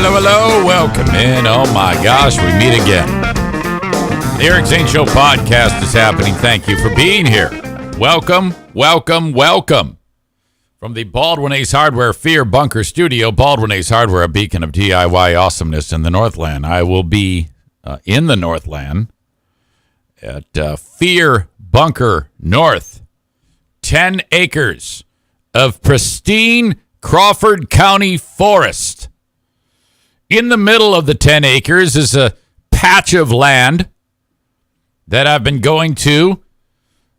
Hello. Welcome in. Oh, my gosh. We meet again. The Eric Zane Show podcast is happening. Thank you for being here. Welcome. From the Baldwin Ace Hardware Fear Bunker Studio, Baldwin Ace Hardware, a beacon of DIY awesomeness in the Northland. I will be in the Northland at Fear Bunker North. 10 acres of pristine Crawford County forest. In the middle of the 10 acres is a patch of land that I've been going to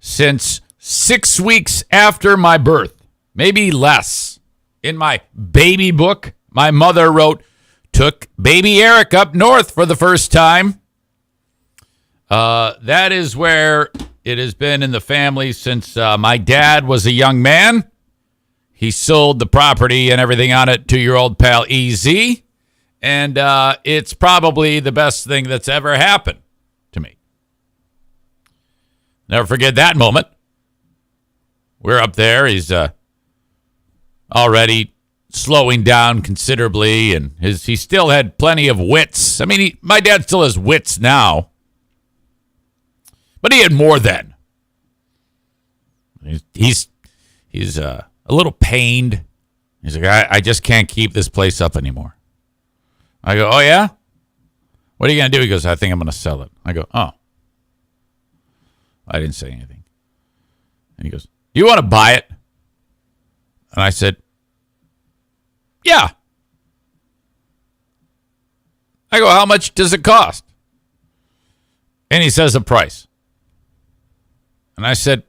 since 6 weeks after my birth, maybe less. In my baby book, my mother wrote, took baby Eric up north for the first time. That is where it has been in the family since my dad was a young man. He sold the property and everything on it to your old pal EZ. And it's probably the best thing that's ever happened to me. Never forget that moment. We're up there. He's already slowing down considerably, and he still had plenty of wits. I mean, my dad still has wits now, but he had more then. He's a little pained. He's like, I just can't keep this place up anymore. I go, oh, yeah? What are you going to do? He goes, I think I'm going to sell it. I go, oh. I didn't say anything. And he goes, do you want to buy it? And I said, yeah. I go, how much does it cost? And he says a price. And I said,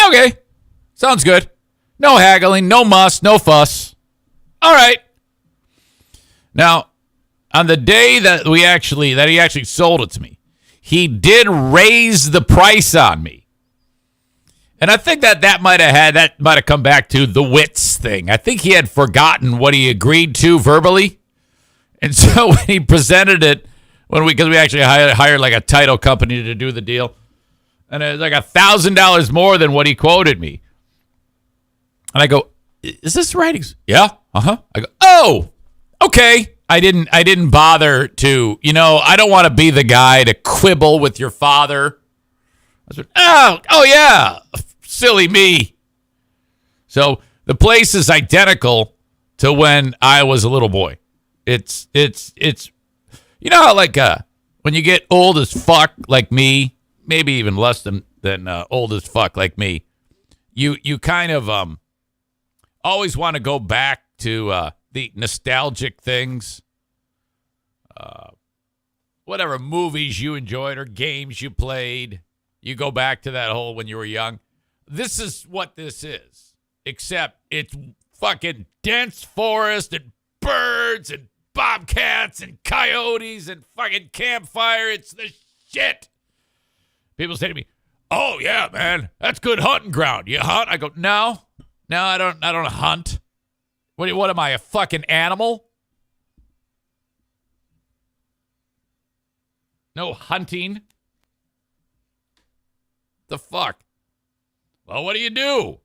okay, sounds good. No haggling, no muss, no fuss. All right. Now, on the day that he actually sold it to me, he did raise the price on me. And I think that might have come back to the wits thing. I think he had forgotten what he agreed to verbally. And so when he presented it, because we actually hired like a title company to do the deal, and it was like $1,000 more than what he quoted me. And I go, is this right? He goes, yeah. Uh-huh. I go, oh, okay. I didn't bother to, I don't want to be the guy to quibble with your father. I said, oh yeah, silly me. So the place is identical to when I was a little boy. It's how like when you get old as fuck like me, maybe even less than old as fuck like me, you kind of always want to go back to the nostalgic things, whatever movies you enjoyed or games you played. You go back to that whole when you were young. This is what this is, except it's fucking dense forest and birds and bobcats and coyotes and fucking campfire. It's the shit. People say to me, oh yeah, man, that's good hunting ground. You hunt? I go, no, I don't hunt. What am I, a fucking animal? No hunting. The fuck? Well, what do?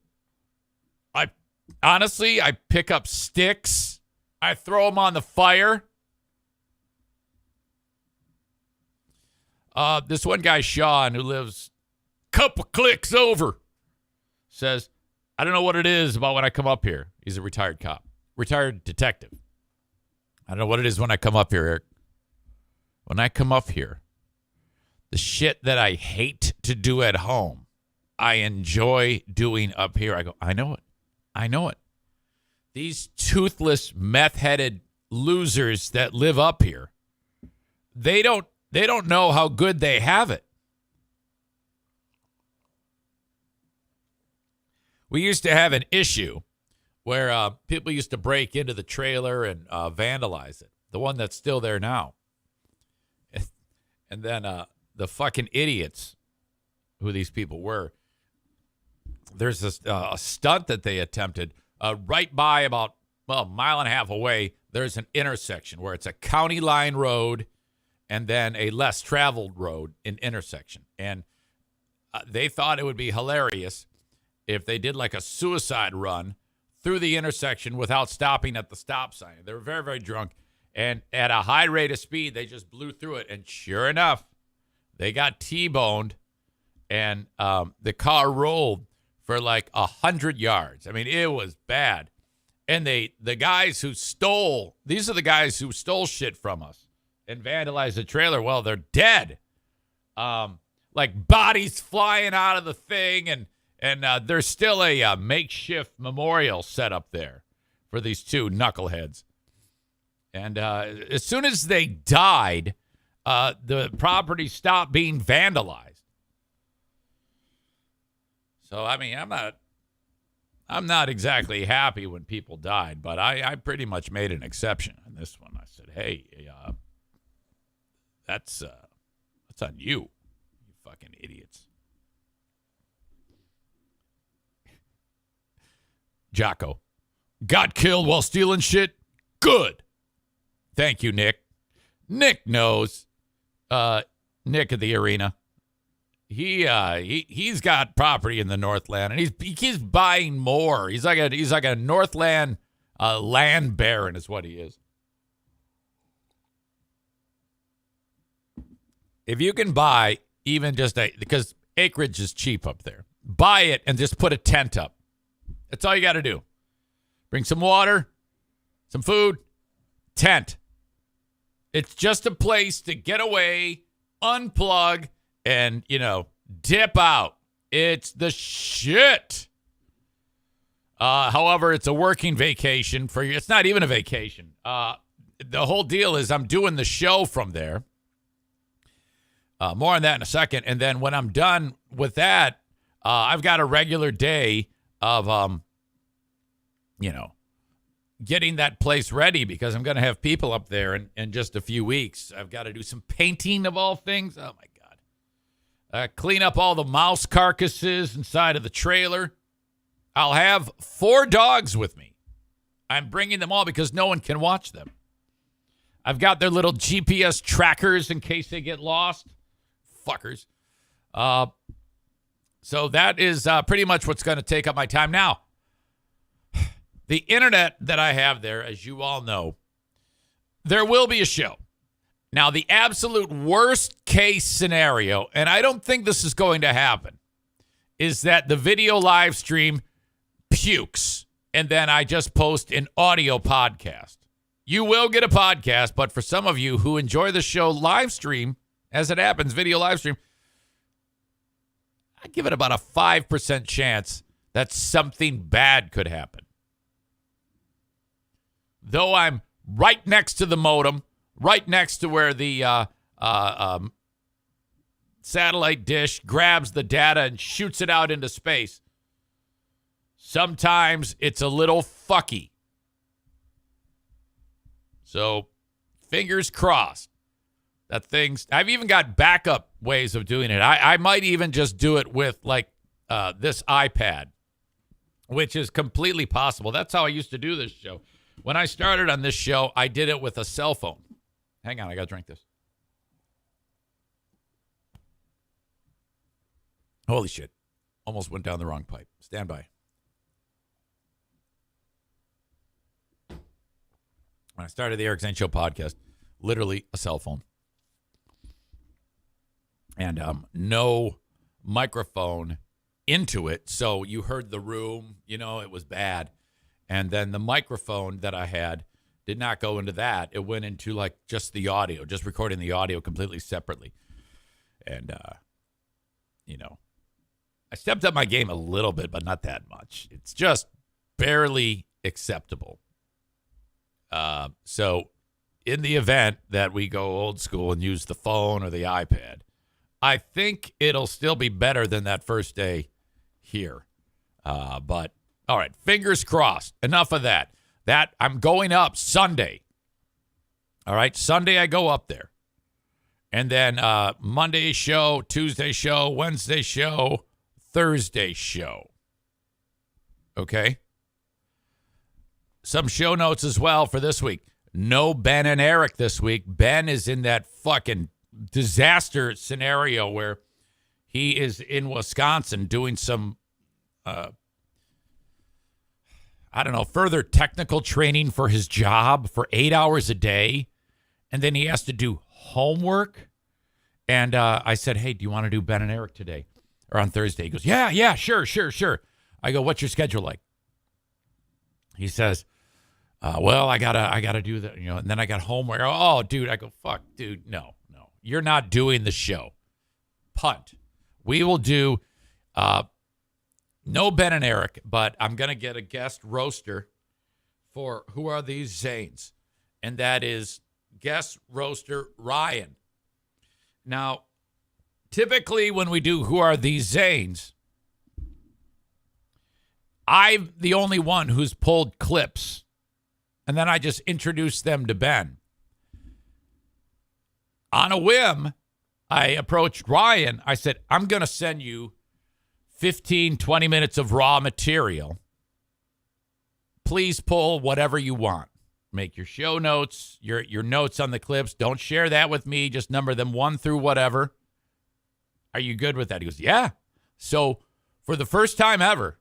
I pick up sticks. I throw them on the fire. This one guy, Sean, who lives a couple clicks over, says, I don't know what it is about when I come up here. He's a retired cop, retired detective. I don't know what it is when I come up here, Eric. When I come up here, the shit that I hate to do at home, I enjoy doing up here. I go, I know it. These toothless, meth-headed losers that live up here, they don't know how good they have it. We used to have an issue where people used to break into the trailer and vandalize it, the one that's still there now. And then the fucking idiots who these people were, there's this a stunt that they attempted right by about a mile and a half away. There's an intersection where it's a county line road and then a less traveled road in intersection. And they thought it would be hilarious if they did like a suicide run through the intersection without stopping at the stop sign. They were very, very drunk. And at a high rate of speed, they just blew through it. And sure enough, they got T-boned, and the car rolled for like 100 yards. I mean, it was bad. And the guys who stole, these are the guys who stole shit from us and vandalized the trailer. Well, they're dead. Like bodies flying out of the thing, and there's still a makeshift memorial set up there for these two knuckleheads. And as soon as they died, the property stopped being vandalized. So, I mean, I'm not exactly happy when people died, but I pretty much made an exception on this one. I said, hey, that's on you, you fucking idiots. Jocko, got killed while stealing shit? Good. Thank you, Nick. Nick knows. Nick at the arena. He's got property in the Northland, and he keeps buying more. He's like a Northland land baron, is what he is. If you can buy even just because acreage is cheap up there, buy it and just put a tent up. That's all you got to do. Bring some water, some food, tent. It's just a place to get away, unplug, and, dip out. It's the shit. However, it's a working vacation for you. It's not even a vacation. The whole deal is I'm doing the show from there. More on that in a second. And then when I'm done with that, I've got a regular day of, getting that place ready because I'm going to have people up there in just a few weeks. I've got to do some painting of all things. Oh, my God. Clean up all the mouse carcasses inside of the trailer. I'll have 4 dogs with me. I'm bringing them all because no one can watch them. I've got their little GPS trackers in case they get lost. Fuckers. So that is pretty much what's going to take up my time. Now, the internet that I have there, as you all know, there will be a show. Now, the absolute worst case scenario, and I don't think this is going to happen, is that the video live stream pukes, and then I just post an audio podcast. You will get a podcast, but for some of you who enjoy the show live stream, as it happens, video live stream, I give it about a 5% chance that something bad could happen. Though I'm right next to the modem, right next to where the satellite dish grabs the data and shoots it out into space, sometimes it's a little fucky. So, fingers crossed that things... I've even got backup ways of doing it. I might even just do it with, this iPad, which is completely possible. That's how I used to do this show. When I started on this show, I did it with a cell phone. Hang on, I got to drink this. Holy shit. Almost went down the wrong pipe. Stand by. When I started the Eric Zane Show podcast, literally a cell phone. And no microphone into it, so you heard the room. It was bad. And then the microphone that I had did not go into that. It went into just the audio, just recording the audio completely separately. And, I stepped up my game a little bit, but not that much. It's just barely acceptable. So in the event that we go old school and use the phone or the iPad, I think it'll still be better than that first day here. But all right, fingers crossed. Enough of that. I'm going up Sunday. All right, Sunday I go up there. And then Monday show, Tuesday show, Wednesday show, Thursday show. Okay? Some show notes as well for this week. No Ben and Eric this week. Ben is in that fucking disaster scenario where he is in Wisconsin doing some... I don't know, further technical training for his job for 8 hours a day. And then he has to do homework. And I said, hey, do you want to do Ben and Eric today or on Thursday? He goes, yeah, sure. I go, what's your schedule like? He says, well, I gotta do that, and then I got homework. Oh, dude, I go, fuck, dude, no, you're not doing the show. Punt. We will do no Ben and Eric, but I'm gonna get a guest roaster for Who Are These Zanes, and that is guest roaster Ryan. Now, typically when we do Who Are These Zanes, I'm the only one who's pulled clips, and then I just introduce them to Ben. On a whim, I approached Ryan. I said, I'm going to send you 15, 20 minutes of raw material. Please pull whatever you want. Make your show notes, your notes on the clips. Don't share that with me. Just number them 1 through whatever. Are you good with that? He goes, yeah. So for the first time ever,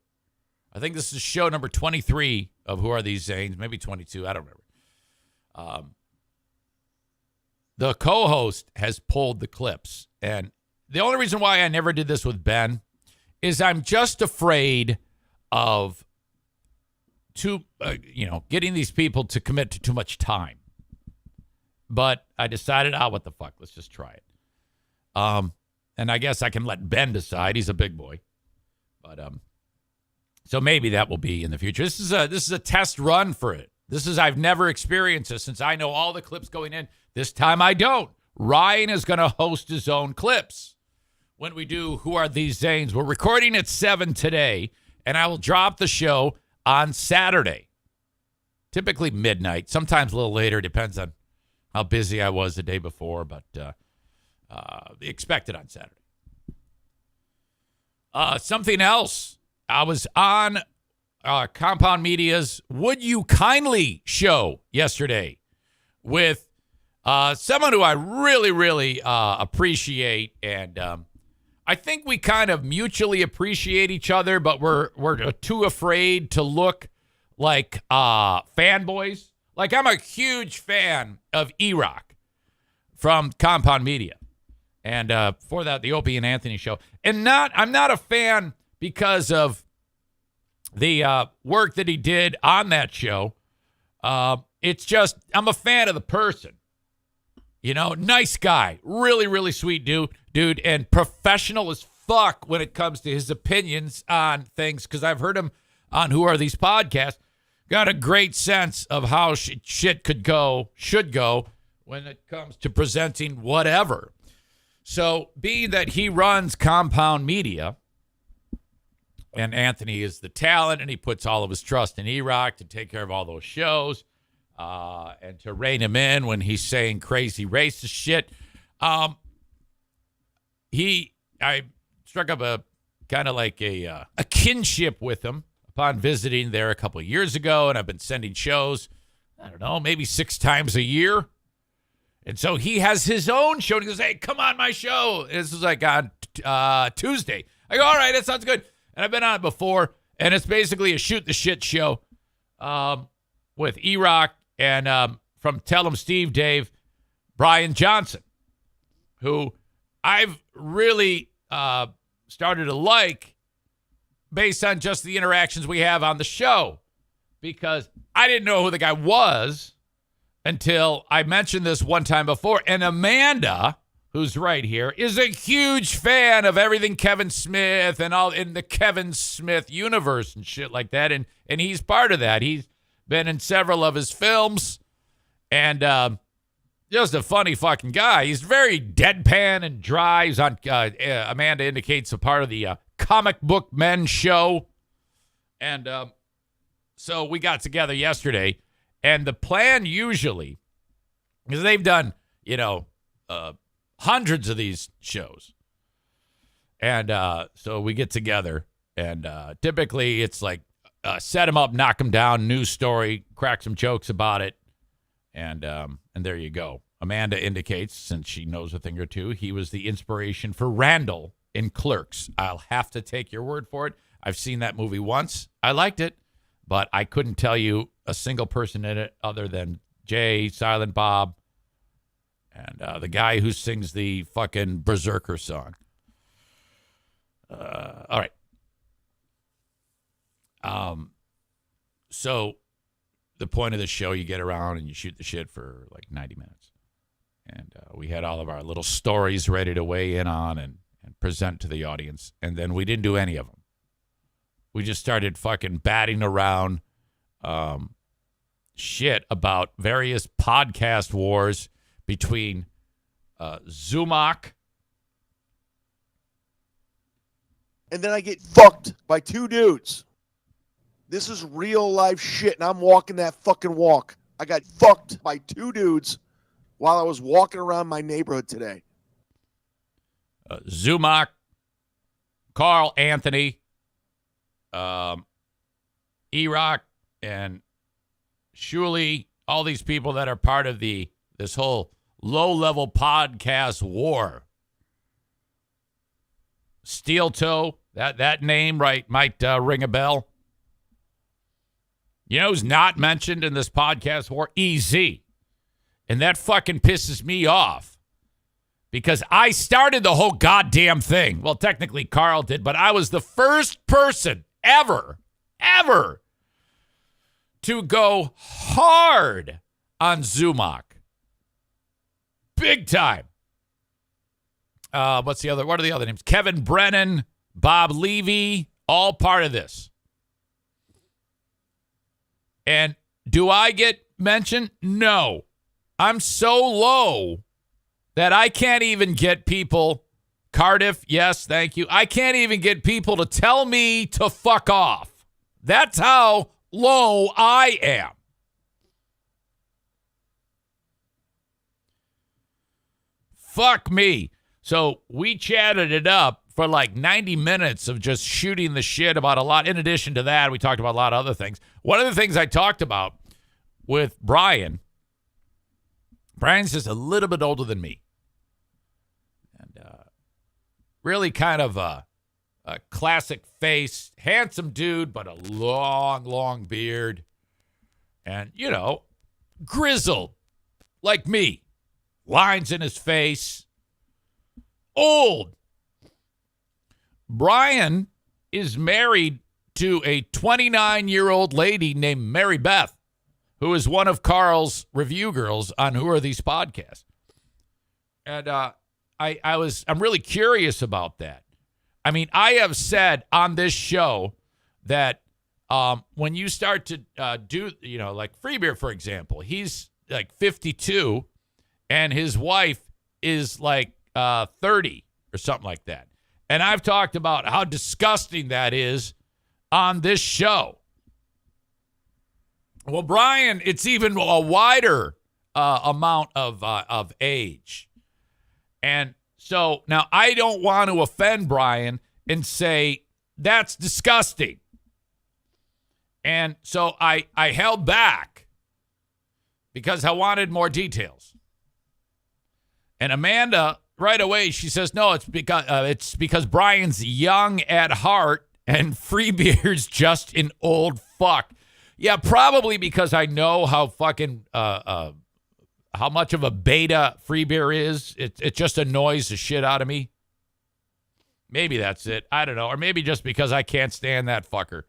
I think this is show number 23 of Who Are These Zanes, maybe 22, I don't remember. The co-host has pulled the clips. And the only reason why I never did this with Ben is I'm just afraid of getting these people to commit to too much time. But I decided, what the fuck, let's just try it. And I guess I can let Ben decide. He's a big boy. But so maybe that will be in the future. This is a test run for it. I've never experienced this since I know all the clips going in. This time I don't. Ryan is going to host his own clips when we do Who Are These Zanes. We're recording at 7 today, and I will drop the show on Saturday. Typically midnight, sometimes a little later. Depends on how busy I was the day before, but expect it on Saturday. Something else. I was on Compound Media's Would You Kindly show yesterday with someone who I really, really appreciate. And I think we kind of mutually appreciate each other, but we're too afraid to look like fanboys. Like, I'm a huge fan of E-Rock from Compound Media. And for that, the Opie and Anthony show. And I'm not a fan because of the work that he did on that show. It's just, I'm a fan of the person. Nice guy. Really, really sweet dude, and professional as fuck when it comes to his opinions on things, because I've heard him on Who Are These podcasts. Got a great sense of how shit should go when it comes to presenting whatever. So, being that he runs Compound Media, and Anthony is the talent, and he puts all of his trust in E-Rock to take care of all those shows, and to rein him in when he's saying crazy racist shit. I struck up a kind of like a kinship with him upon visiting there a couple of years ago, and I've been sending shows, I don't know, maybe 6 times a year. And so he has his own show, and he goes, hey, come on my show. And this is like on Tuesday. I go, all right, that sounds good. And I've been on it before, and it's basically a shoot the shit show with E-Rock and from Tell 'em Steve Dave, Brian Johnson, who I've really started to like based on just the interactions we have on the show, because I didn't know who the guy was until I mentioned this one time before. And Amanda, who's right here, is a huge fan of everything Kevin Smith and all in the Kevin Smith universe and shit like that. And he's part of that. He's been in several of his films, and just a funny fucking guy. He's very deadpan and dry. He's on, Amanda indicates, a part of the Comic Book Men show. And so we got together yesterday, and the plan usually, because they've done, hundreds of these shows. And so we get together, and typically it's like set him up, knock him down, news story, crack some jokes about it, and there you go. Amanda indicates, since she knows a thing or two, he was the inspiration for Randall in Clerks. I'll have to take your word for it. I've seen that movie once. I liked it, but I couldn't tell you a single person in it other than Jay, Silent Bob, and the guy who sings the fucking Berserker song. All right. So the point of the show, you get around and you shoot the shit for like 90 minutes. And we had all of our little stories ready to weigh in on and present to the audience. And then we didn't do any of them. We just started fucking batting around shit about various podcast wars between Zumock. And then I get fucked by two dudes. This is real life shit, and I'm walking that fucking walk. I got fucked by two dudes while I was walking around my neighborhood today. Zumock, Carl Anthony, E-Rock, and Shuley, all these people that are part of this whole low-level podcast war. Steel Toe, that name might ring a bell. You know who's not mentioned in this podcast war? EZ. And that fucking pisses me off because I started the whole goddamn thing. Well, technically Carl did, but I was the first person ever to go hard on Zumock. Big time. What are the other names? Kevin Brennan, Bob Levy, all part of this. And do I get mentioned? No. I'm so low that I can't even get people. Cardiff, yes, thank you. I can't even get people to tell me to fuck off. That's how low I am. Fuck me. So we chatted it up for like 90 minutes of just shooting the shit about a lot. In addition to that, we talked about a lot of other things. One of the things I talked about with Brian's just a little bit older than me. And really kind of a classic face, handsome dude, but a long beard. And, grizzled like me. Lines in his face. Old. Brian is married to a 29-year-old lady named Mary Beth, who is one of Carl's review girls on Who Are These Podcasts. And I'm really curious about that. I mean, I have said on this show that when you start to do, like Free Beer, for example, he's like 52 and his wife is like 30 or something like that. And I've talked about how disgusting that is on this show. Well, Brian, it's even a wider amount of age. And so now I don't want to offend Brian and say that's disgusting. And so I held back because I wanted more details. And Amanda, right away, she says, no, it's because Brian's young at heart and Free Beer's just an old fuck. Yeah, probably because I know how fucking how much of a beta Free Beer is. It just annoys the shit out of me. Maybe that's it. I don't know. Or maybe just because I can't stand that fucker.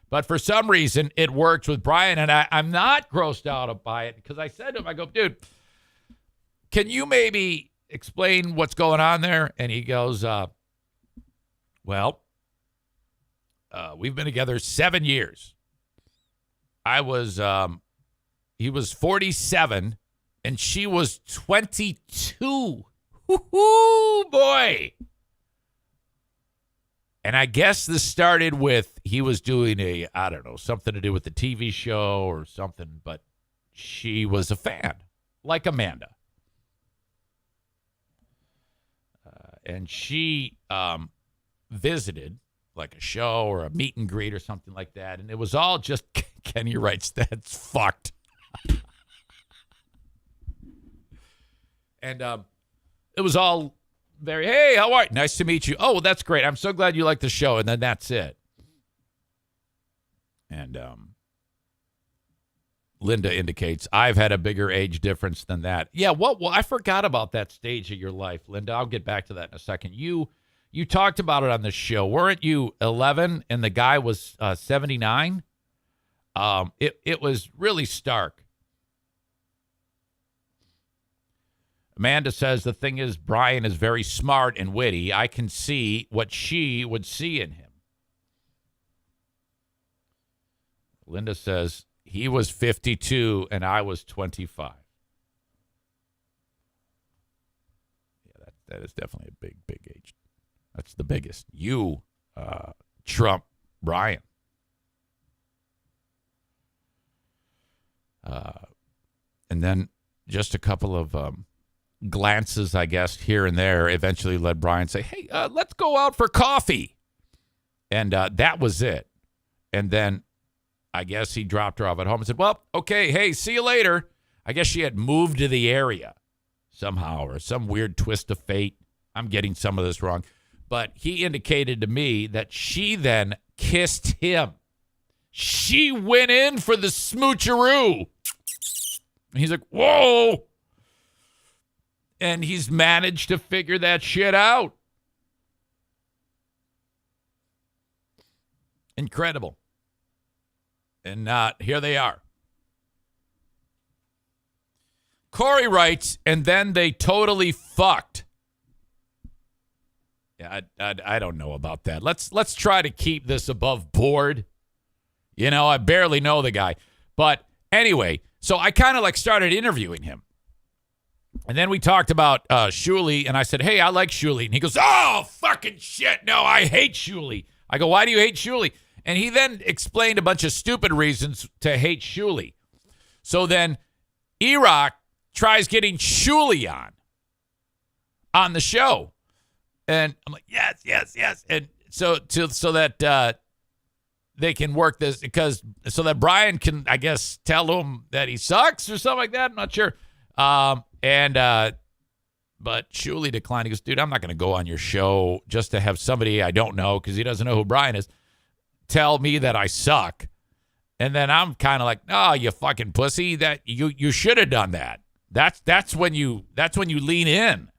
But for some reason, it works with Brian, and I'm not grossed out by it because I said to him, I go, dude, can you maybe explain what's going on there? And he goes, we've been together 7 years. He was 47 and she was 22. Woo-hoo, boy. And I guess this started with he was doing something to do with the TV show or something, but she was a fan, like Amanda. And she visited like a show or a meet and greet or something like that. And it was all just, Kenny writes, that's fucked. And it was all very, hey, how are you? Nice to meet you. Oh, well, that's great. I'm so glad you like the show. And then that's it. And Linda indicates, I've had a bigger age difference than that. Yeah, well, I forgot about that stage of your life, Linda. I'll get back to that in a second. You talked about it on the show. Weren't you 11 and the guy was 79? It was really stark. Amanda says, the thing is, Brian is very smart and witty. I can see what she would see in him. Linda says, he was 52 and I was 25. Yeah, that is definitely a big age. That's the biggest. You trump Brian. And then just a couple of glances, I guess, here and there eventually led Brian to say, hey, let's go out for coffee. And that was it. And then I guess he dropped her off at home and said, well, okay, hey, see you later. I guess she had moved to the area somehow or some weird twist of fate. I'm getting some of this wrong. But he indicated to me that she then kissed him. She went in for the smoocheroo. And he's like, whoa. And he's managed to figure that shit out. Incredible. And here they are. Corey writes, and then they totally fucked. Yeah, I don't know about that. Let's try to keep this above board. You know, I barely know the guy. But anyway, so I kind of like started interviewing him. And then we talked about Shuli, and I said, hey, I like Shuli. And he goes, oh, fucking shit. No, I hate Shuli. I go, why do you hate Shuli? And he then explained a bunch of stupid reasons to hate Shuli. So then E-Rock tries getting Shuli on the show. And I'm like, yes. And so that they can work this so that Brian can, I guess, tell him that he sucks or something like that. I'm not sure. But Shuli declined. He goes, dude, I'm not going to go on your show just to have somebody I don't know, because he doesn't know who Brian is, tell me that I suck. And then I'm kind of like, oh, you fucking pussy, that you should have done that. That's when you lean in.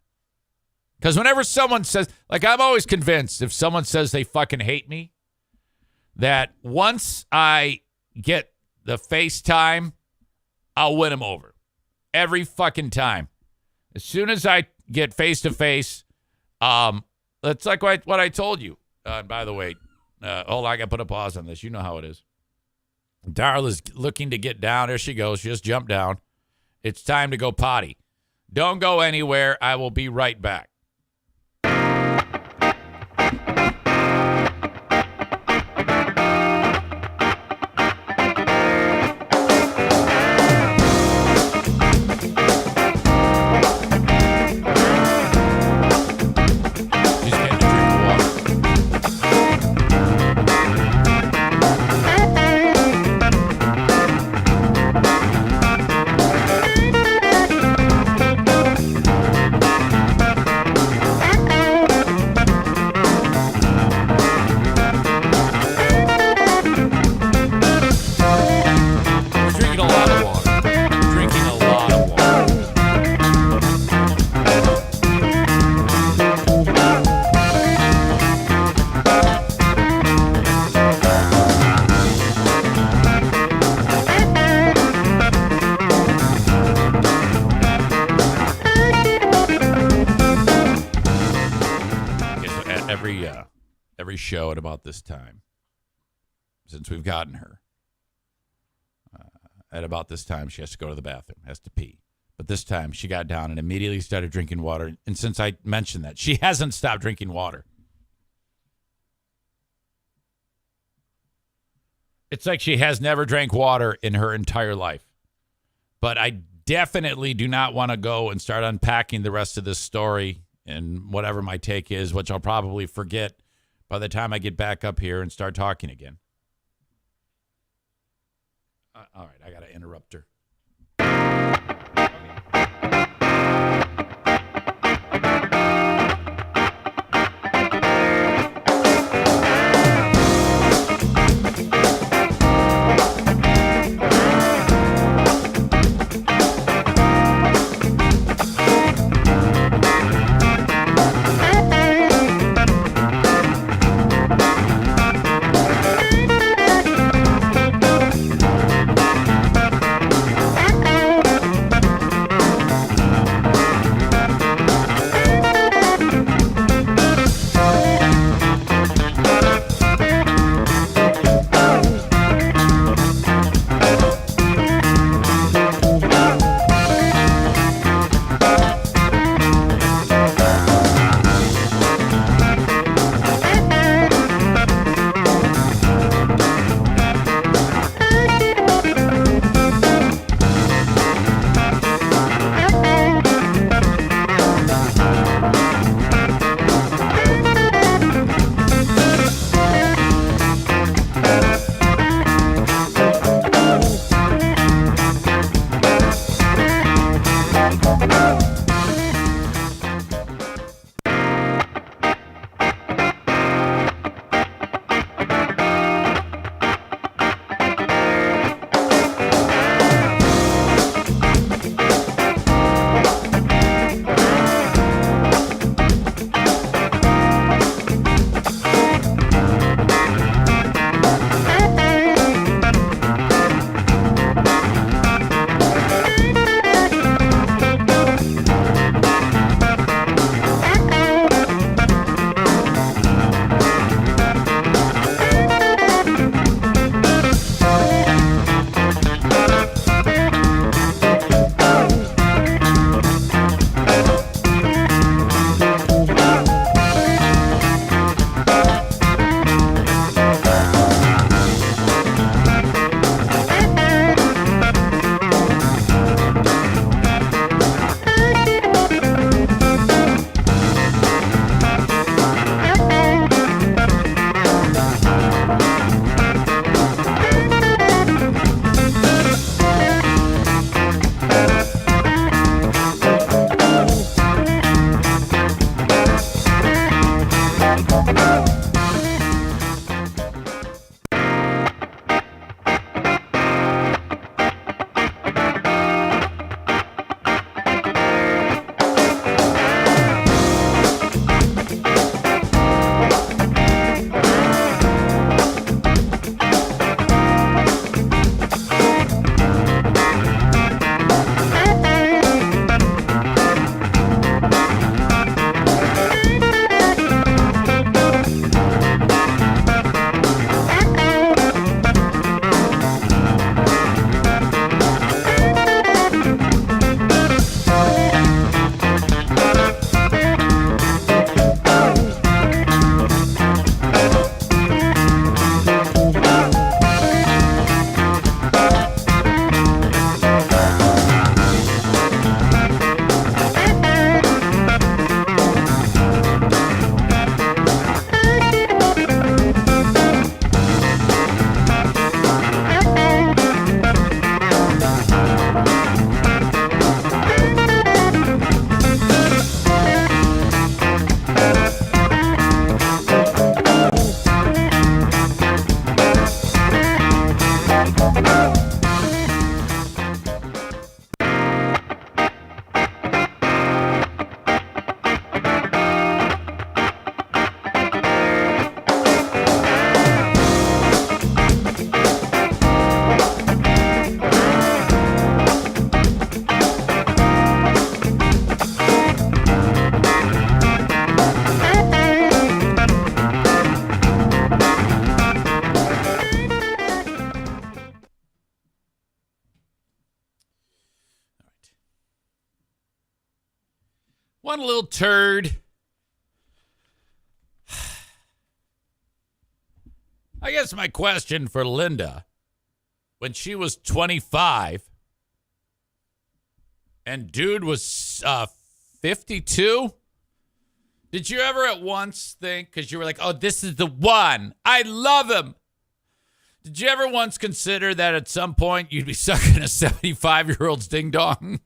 Because whenever someone says, like, I'm always convinced if someone says they fucking hate me, that once I get the FaceTime, I'll win them over. Every fucking time. As soon as I get face-to-face, it's like what I told you. By the way, hold on, I got to put a pause on this. You know how it is. Darla's looking to get down. There she goes. She just jumped down. It's time to go potty. Don't go anywhere. I will be right back. Every show at about this time, since we've gotten her, at about this time, she has to go to the bathroom, has to pee. But this time, she got down and immediately started drinking water. And since I mentioned that, she hasn't stopped drinking water. It's like she has never drank water in her entire life. But I definitely do not want to go and start unpacking the rest of this story and whatever my take is, which I'll probably forget by the time I get back up here and start talking again. All right, I got to interrupt her. One little turd. I guess my question for Linda, when she was 25 and dude was 52, did you ever at once think, because you were like, oh, this is the one, I love him. Did you ever once consider that at some point you'd be sucking a 75-year-old's ding-dong?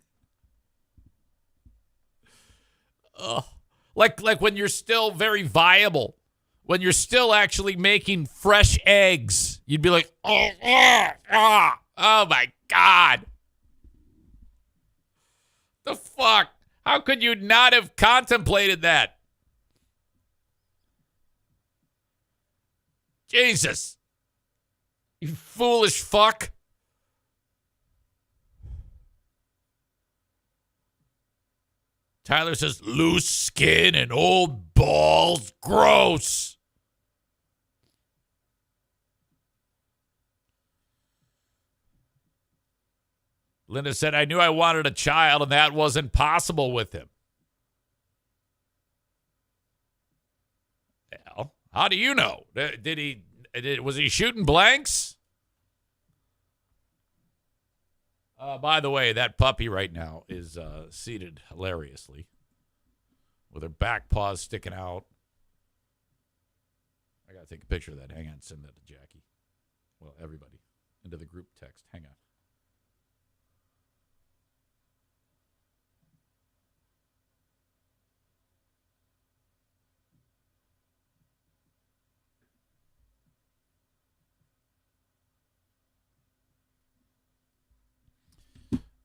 Like when you're still very viable, when you're still actually making fresh eggs, you'd be like, oh my God. The fuck? How could you not have contemplated that? Jesus. You foolish fuck. Tyler says, loose skin and old balls. Gross. Linda said, I knew I wanted a child and that wasn't possible with him. Well, how do you know? Was he shooting blanks? By the way, that puppy right now is seated hilariously with her back paws sticking out. I got to take a picture of that. Hang on, send that to Jackie. Well, everybody, into the group text. Hang on.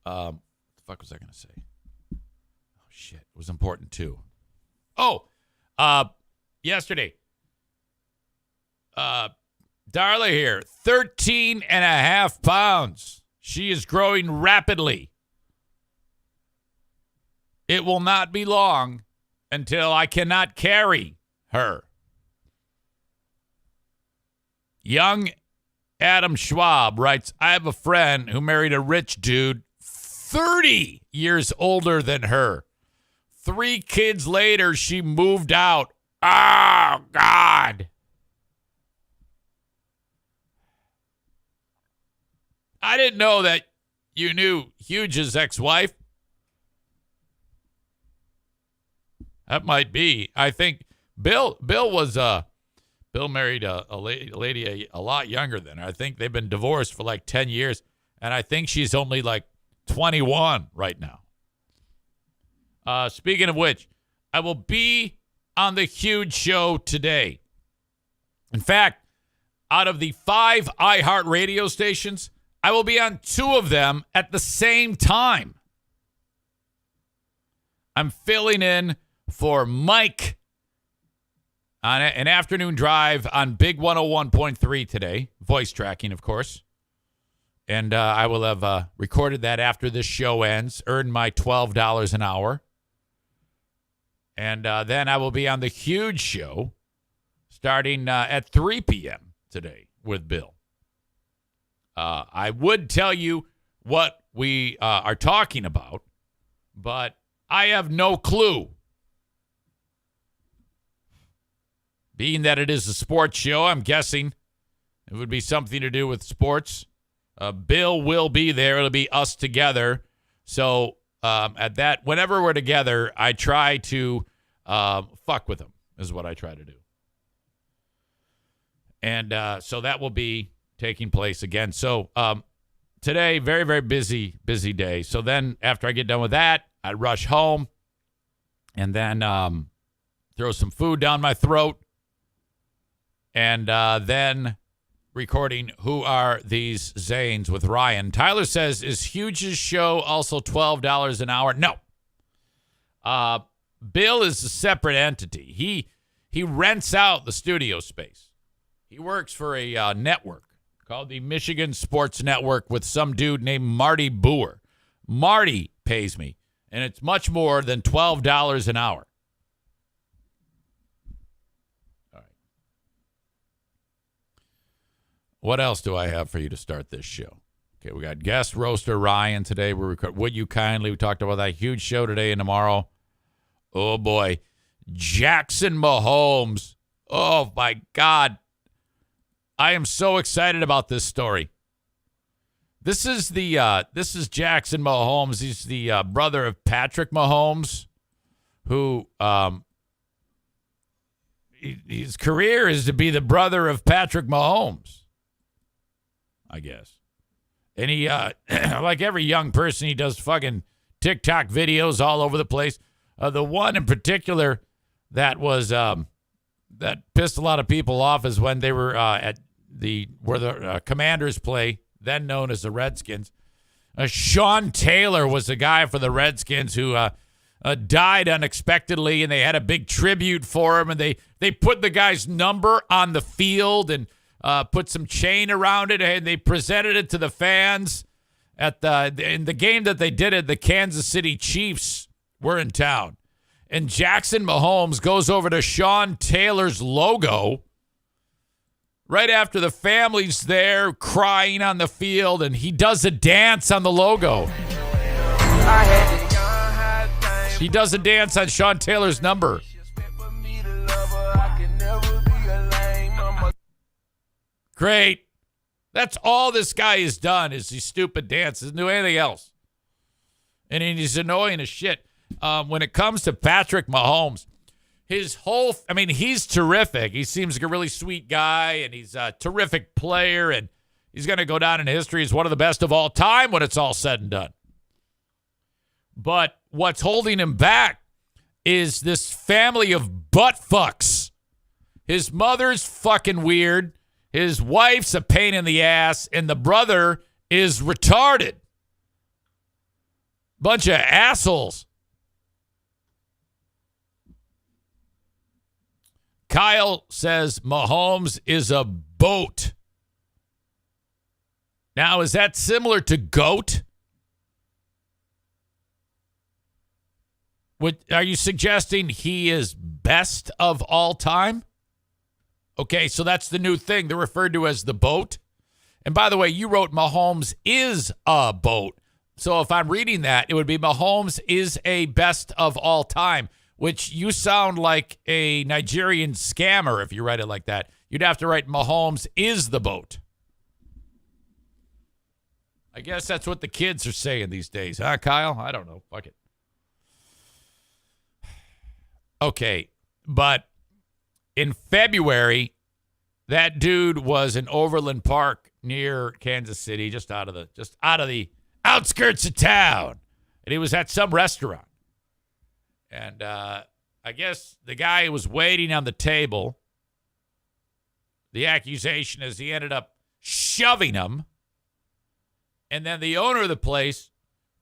What the fuck was I going to say? Oh, shit. It was important, too. Oh, yesterday. Darla here, 13 and a half pounds. She is growing rapidly. It will not be long until I cannot carry her. Young Adam Schwab writes, I have a friend who married a rich dude 30 years older than her. 3 kids later, she moved out. Oh, God. I didn't know that you knew Huge's ex-wife. That might be. I think Bill married a lady a lot younger than her. I think they've been divorced for like 10 years, and I think she's only like 21 right now. Speaking of which, I will be on the Huge Show today. In fact, out of the 5 iHeart radio stations, I will be on 2 of them at the same time. I'm filling in for Mike on an afternoon drive on Big 101.3 today. Voice tracking, of course. And I will have recorded that after this show ends, earned my $12 an hour. And then I will be on the Huge Show starting at 3 p.m. today with Bill. I would tell you what we are talking about, but I have no clue. Being that it is a sports show, I'm guessing it would be something to do with sports. Bill will be there. It'll be us together. So at that, whenever we're together, I try to fuck with him, is what I try to do. And so that will be taking place again. So today, very, very busy day. So then after I get done with that, I rush home and then throw some food down my throat. And then recording Who Are These Zanes with Ryan. Tyler says, is Huge's show also $12 an hour? No. Bill is a separate entity. He rents out the studio space. He works for a network called the Michigan Sports Network with some dude named Marty Boer. Marty pays me, and it's much more than $12 an hour. All right. What else do I have for you to start this show? Okay, we got guest roaster Ryan today. Would you kindly? We talked about that Huge Show today and tomorrow. Oh, boy. Jackson Mahomes. Oh, my God. I am so excited about this story. This is Jackson Mahomes. He's the brother of Patrick Mahomes, who his career is to be the brother of Patrick Mahomes, I guess. And he, like every young person, he does fucking TikTok videos all over the place. The one in particular that was that pissed a lot of people off is when they were at where the Commanders play, then known as the Redskins. Sean Taylor was the guy for the Redskins who died unexpectedly, and they had a big tribute for him, and they put the guy's number on the field and put some chain around it, and they presented it to the fans in the game that they did it. The Kansas City Chiefs were in town, and Jackson Mahomes goes over to Sean Taylor's logo right after the family's there crying on the field, and he does a dance on the logo. He does a dance on Sean Taylor's number. Great. That's all this guy has done is these stupid dances. Doesn't do anything else. And he's annoying as shit. When it comes to Patrick Mahomes, he's terrific. He seems like a really sweet guy, and he's a terrific player, and he's going to go down in history as one of the best of all time when it's all said and done. But what's holding him back is this family of butt fucks. His mother's fucking weird. His wife's a pain in the ass, and the brother is retarded. Bunch of assholes. Kyle says Mahomes is a boat. Now, is that similar to goat? Are you suggesting he is best of all time? Okay, so that's the new thing. They're referred to as the boat. And by the way, you wrote Mahomes is a boat. So if I'm reading that, it would be Mahomes is a best of all time, which you sound like a Nigerian scammer if you write it like that. You'd have to write Mahomes is the boat. I guess that's what the kids are saying these days. Huh, Kyle? I don't know. Fuck it. Okay, but in February, that dude was in Overland Park near Kansas City, just out of the outskirts of town, and he was at some restaurant. And I guess the guy was waiting on the table. The accusation is he ended up shoving him, and then the owner of the place,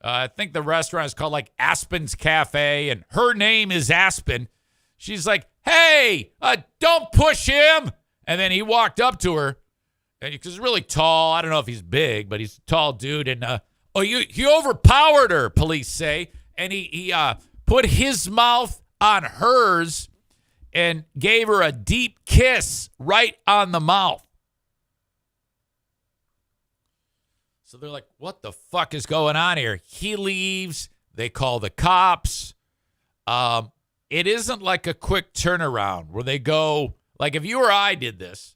I think the restaurant is called like Aspen's Cafe, and her name is Aspen. She's like, hey, don't push him. And then he walked up to her, because he's really tall. I don't know if he's big, but he's a tall dude. And he overpowered her, police say. And he put his mouth on hers and gave her a deep kiss right on the mouth. So they're like, what the fuck is going on here? He leaves. They call the cops. It isn't like a quick turnaround where they go, like if you or I did this,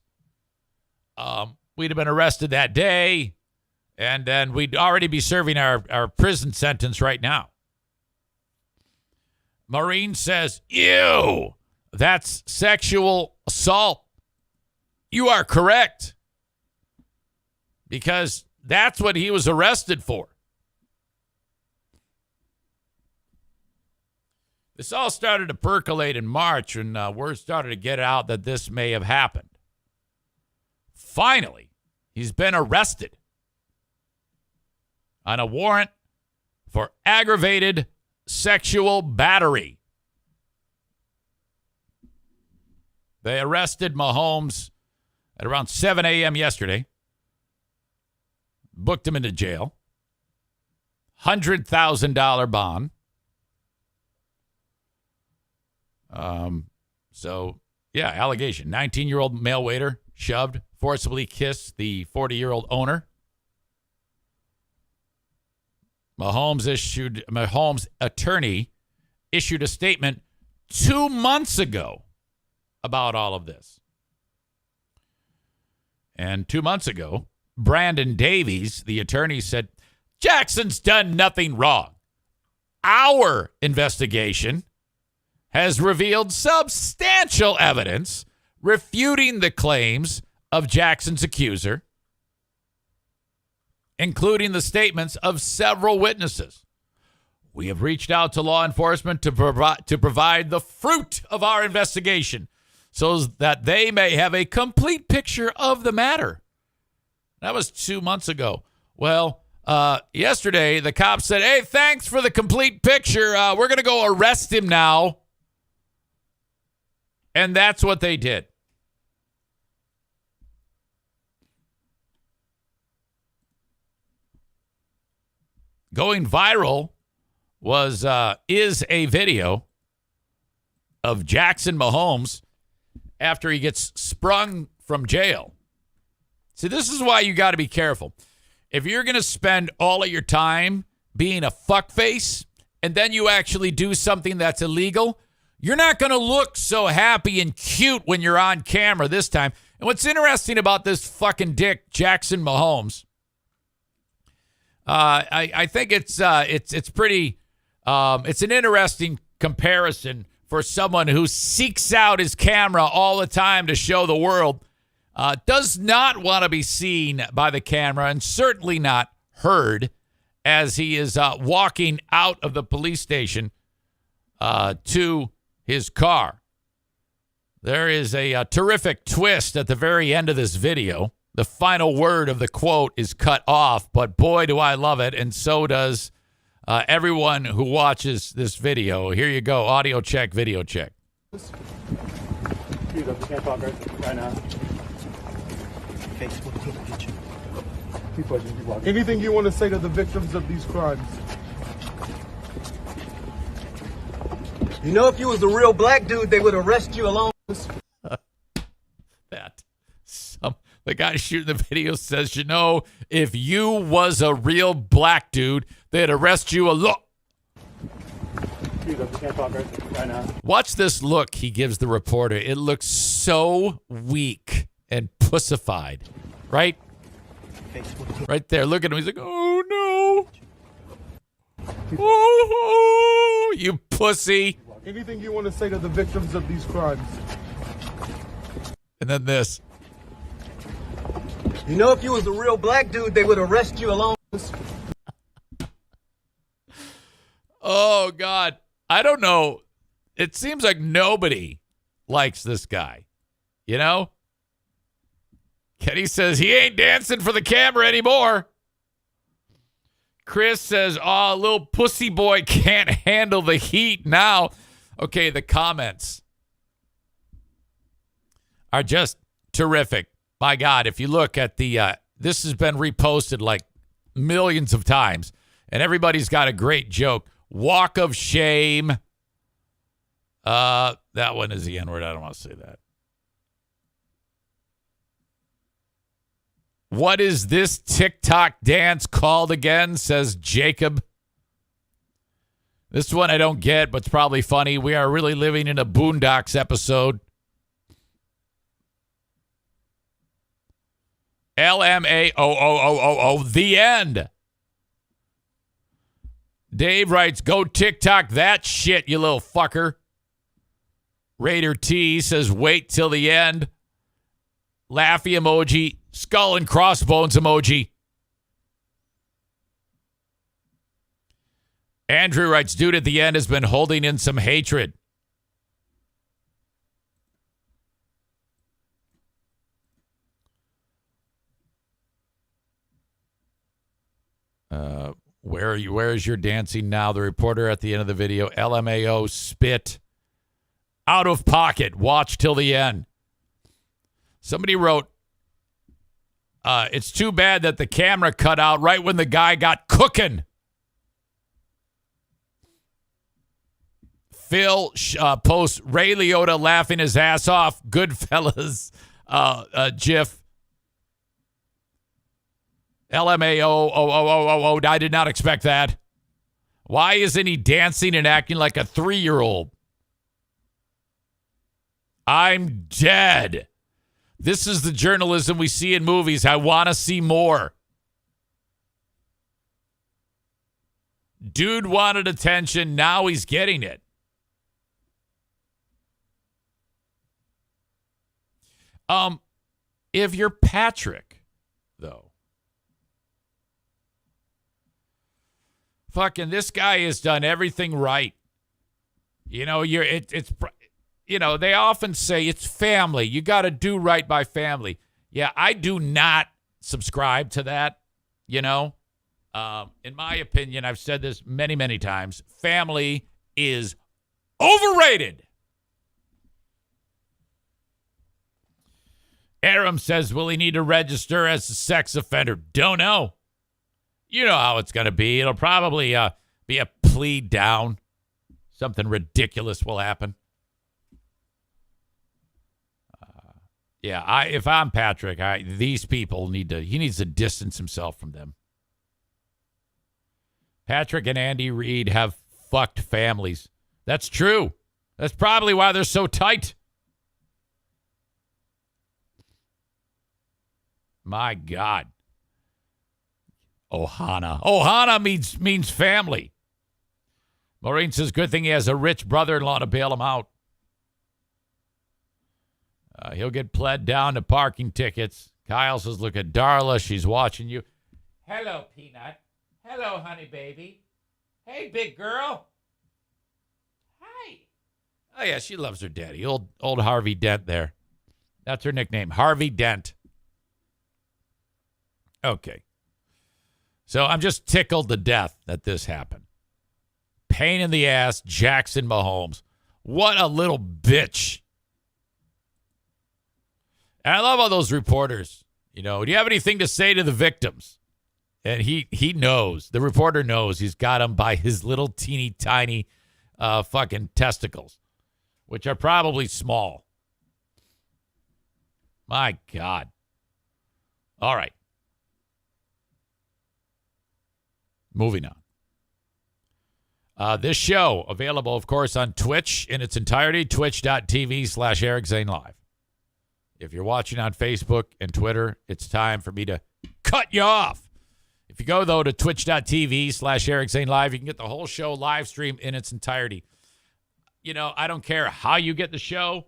we'd have been arrested that day, and then we'd already be serving our prison sentence right now. Maureen says, ew, that's sexual assault. You are correct, because that's what he was arrested for. This all started to percolate in March, and word started to get out that this may have happened. Finally, he's been arrested on a warrant for aggravated sexual battery. They arrested Mahomes at around 7 a.m. yesterday, booked him into jail, $100,000 bond. Allegation. 19-year-old male waiter shoved, forcibly kissed the 40-year-old owner. Mahomes' attorney issued a statement 2 months ago about all of this. And 2 months ago, Brandon Davies, the attorney, said, Jackson's done nothing wrong. Our investigation has revealed substantial evidence refuting the claims of Jackson's accuser, including the statements of several witnesses. We have reached out to law enforcement to provide the fruit of our investigation so that they may have a complete picture of the matter. That was 2 months ago. Well, yesterday, the cops said, hey, thanks for the complete picture. We're going to go arrest him now. And that's what they did. Going viral is a video of Jackson Mahomes after he gets sprung from jail. See, this is why you got to be careful. If you're going to spend all of your time being a fuckface and then you actually do something that's illegal, you're not going to look so happy and cute when you're on camera this time. And what's interesting about this fucking dick, Jackson Mahomes, I think it's pretty, it's an interesting comparison for someone who seeks out his camera all the time to show the world, does not want to be seen by the camera and certainly not heard as he is walking out of the police station to his car. There is a terrific twist at the very end of this video. The final word of the quote is cut off, but boy, do I love it, and so does everyone who watches this video. Here you go. Audio check, video check. Dude, I can't talk right now. Facebook, take a picture. Keep watching, keep walking. Anything you want to say to the victims of these crimes? You know, if you was a real black dude, they would arrest you along. The guy shooting the video says, you know, if you was a real black dude, they'd arrest you alone. Dude, I can't talk right now. Watch this look he gives the reporter. It looks so weak and pussified, right? Right there. Look at him. He's like, oh, no. Oh, you pussy. Anything you want to say to the victims of these crimes? And then this. You know, if you was a real black dude, they would arrest you along. Oh, God. I don't know. It seems like nobody likes this guy. You know? Kenny says he ain't dancing for the camera anymore. Chris says, oh, little pussy boy can't handle the heat now. Okay, the comments are just terrific. My God, if you look at the, this has been reposted like millions of times, and everybody's got a great joke. Walk of shame. That one is the N-word. I don't want to say that. What is this TikTok dance called again, says Jacob. This one I don't get, but it's probably funny. We are really living in a Boondocks episode. LMAOOOO, the end. Dave writes, go TikTok that shit, you little fucker. Raider T says, wait till the end. Laughy emoji, skull and crossbones emoji. Andrew writes, dude at the end has been holding in some hatred. Where are you? Where is your dancing now? The reporter at the end of the video. LMAO spit. Out of pocket. Watch till the end. Somebody wrote, it's too bad that the camera cut out right when the guy got cooking. Phil posts Ray Liotta laughing his ass off. Goodfellas GIF. LMAO, I did not expect that. Why isn't he dancing and acting like a 3-year-old? I'm dead. This is the journalism we see in movies. I want to see more. Dude wanted attention. Now he's getting it. If you're Patrick, though, fucking this guy has done everything right. You know, they often say it's family. You got to do right by family. Yeah, I do not subscribe to that. You know, in my opinion, I've said this many, many times. Family is overrated. Aram says, will he need to register as a sex offender? Don't know. You know how it's going to be. It'll probably be a plea down. Something ridiculous will happen. If I'm Patrick, these people he needs to distance himself from them. Patrick and Andy Reid have fucked families. That's true. That's probably why they're so tight. My God. Ohana. Ohana means family. Maureen says, good thing he has a rich brother-in-law to bail him out. He'll get pled down to parking tickets. Kyle says, look at Darla. She's watching you. Hello, Peanut. Hello, honey baby. Hey, big girl. Hi. Oh, yeah, she loves her daddy. Old Harvey Dent there. That's her nickname, Harvey Dent. Okay. So I'm just tickled to death that this happened. Pain in the ass, Jackson Mahomes. What a little bitch. And I love all those reporters. You know, do you have anything to say to the victims? And he knows. The reporter knows he's got him by his little teeny tiny fucking testicles, which are probably small. My God. All right. Moving on. This show available, of course, on Twitch in its entirety, twitch.tv/Eric Zane Live. If you're watching on Facebook and Twitter, it's time for me to cut you off. If you go, though, to twitch.tv/Eric Zane Live, you can get the whole show live stream in its entirety. You know, I don't care how you get the show.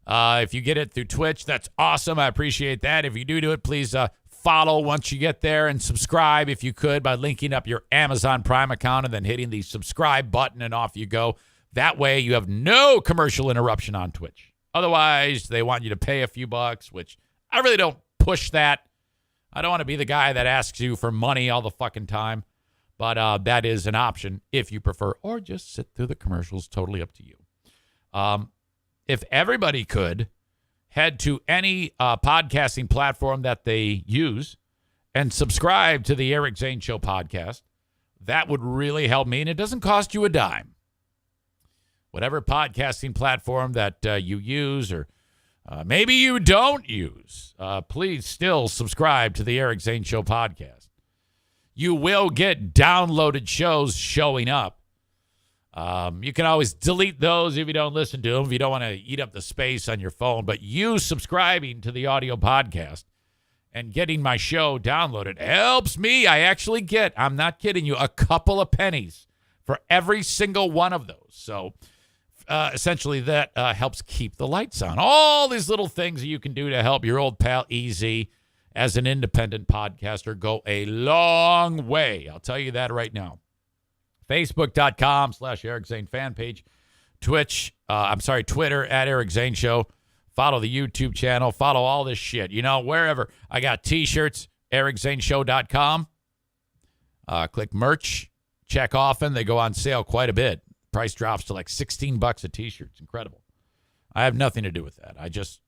If you get it through Twitch, that's awesome. I appreciate that. If you do it, please follow once you get there and subscribe if you could by linking up your Amazon Prime account and then hitting the subscribe button and off you go. That way you have no commercial interruption on Twitch. Otherwise, they want you to pay a few bucks, which I really don't push that. I don't want to be the guy that asks you for money all the fucking time. But that is an option if you prefer, or just sit through the commercials. Totally up to you. If everybody could head to any podcasting platform that they use and subscribe to the Eric Zane Show podcast, that would really help me, and it doesn't cost you a dime. Whatever podcasting platform that you use or maybe you don't use, please still subscribe to the Eric Zane Show podcast. You will get downloaded shows showing up. You can always delete those if you don't listen to them, if you don't want to eat up the space on your phone. But you subscribing to the audio podcast and getting my show downloaded helps me. I actually get, I'm not kidding you, a couple of pennies for every single one of those. So essentially that helps keep the lights on. All these little things that you can do to help your old pal Easy as an independent podcaster go a long way. I'll tell you that right now. Facebook.com/Eric Zane fan page. Twitter at Eric Zane Show. Follow the YouTube channel. Follow all this shit. You know, wherever. I got t-shirts, ericzaneshow.com. Click merch. Check often. They go on sale quite a bit. Price drops to like $16 a t-shirt. It's incredible. I have nothing to do with that. I just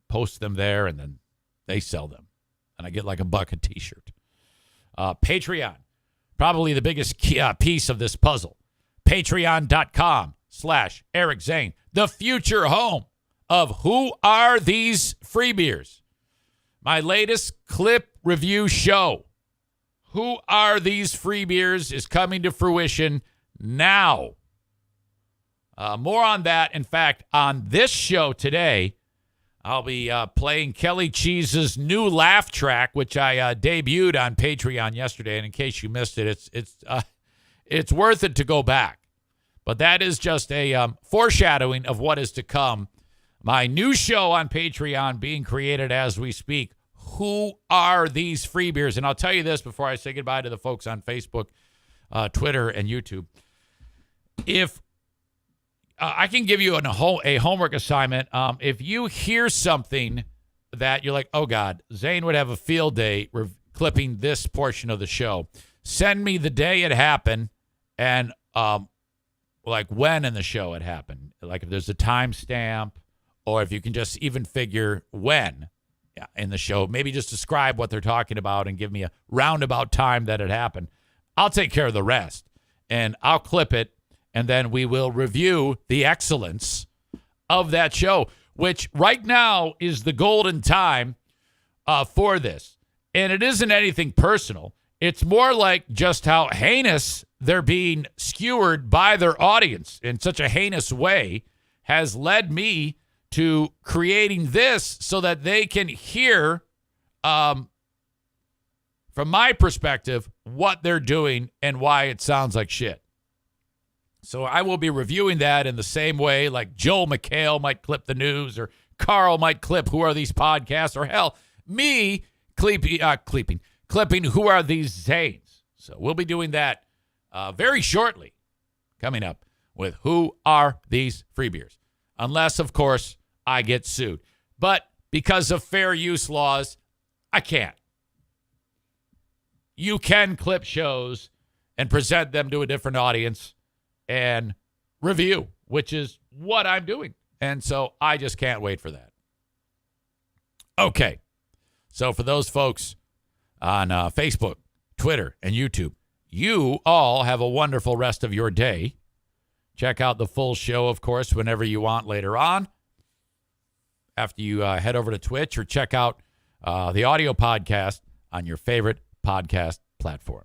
post them there and then they sell them. And I get like $1 a t-shirt. Patreon. Probably the biggest piece of this puzzle. Patreon.com/Eric Zane. The future home of Who Are These Free Beers? My latest clip review show. Who Are These Free Beers is coming to fruition now. More on that. In fact, on this show today, I'll be playing Kelly Cheese's new laugh track, which I debuted on Patreon yesterday. And in case you missed it, it's worth it to go back. But that is just a foreshadowing of what is to come. My new show on Patreon being created as we speak. Who are these free beers? And I'll tell you this before I say goodbye to the folks on Facebook, Twitter, and YouTube. If I can give you a homework assignment. If you hear something that you're like, oh, God, Zane would have a field day clipping this portion of the show, send me the day it happened and like when in the show it happened. Like if there's a timestamp or if you can just even figure when in the show, maybe just describe what they're talking about and give me a roundabout time that it happened. I'll take care of the rest and I'll clip it. And then we will review the excellence of that show, which right now is the golden time for this. And it isn't anything personal. It's more like just how heinous they're being skewered by their audience in such a heinous way has led me to creating this so that they can hear, from my perspective, what they're doing and why it sounds like shit. So I will be reviewing that in the same way like Joel McHale might clip the news or Carl might clip Who Are These Podcasts or hell, me clipping Who Are These Zanes. So we'll be doing that very shortly coming up with Who Are These Free Beers. Unless, of course, I get sued. But because of fair use laws, I can't. You can clip shows and present them to a different audience and review, which is what I'm doing. And so I just can't wait for that. Okay. So for those folks on Facebook, Twitter, and YouTube, you all have a wonderful rest of your day. Check out the full show, of course, whenever you want later on. After you head over to Twitch or check out the audio podcast on your favorite podcast platform.